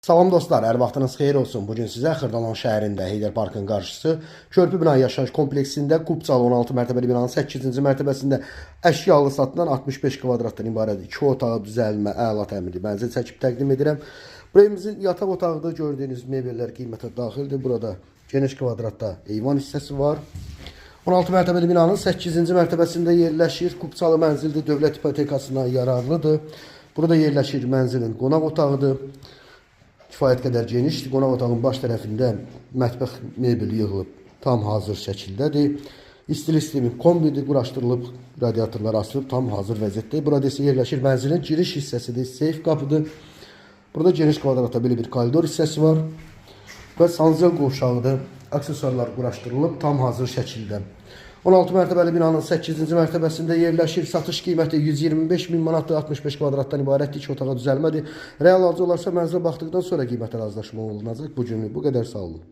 Salam dostlar, hər vaxtınız xeyir olsun. Bugün sizə Xırdalan şəhərində Heydər Parkın qarşısı Körpü Bina Yaşayış kompleksində Kupçalı 16 mərtəbəli binanın 8-ci mərtəbəsində əşyalı satılan 65 kvadratdan ibarət 2 otağı düzəlmə, əla təmirli mənzil çəkib təqdim edirəm. Bu evimizin yataq otağında gördüyünüz mebellər qiymətə daxildir. Burada geniş kvadratda eyvan hissəsi var. 16 mərtəbəli binanın 8-ci mərtəbəsində yerləşir. Kupçalı mənzildir, dövlət ipotekasına yararlıdır. Burada yerləşir mənzilin qonaq otağıdır. Kifayət qədər genişdir. Qonaq otağının baş tərəfində mətbəx mebeli yığılıb tam hazır şəkildədir. İstilik sistemi kombidir, quraşdırılıb, radiatorlar asılıb tam hazır vəziyyətdir. Burada isə yerləşir mənzilin giriş hissəsidir, seyf qapıdır. Burada geniş kvadratda belə bir koridor hissəsi var və sanzel qovşağıdır. Aksesuarlar quraşdırılıb tam hazır şəkildə. 16 mərtəbəli binanın 8-ci mərtəbəsində yerləşir. Satış qiyməti 125.000 manatdır. 65 kvadratdan ibarətdir. 2 otağa düzəlmədir. Real alıcı olarsa mənzilə baxdıqdan sonra qiymətə razılaşma olunacaq. Bu günlük bu qədər, sağ olun.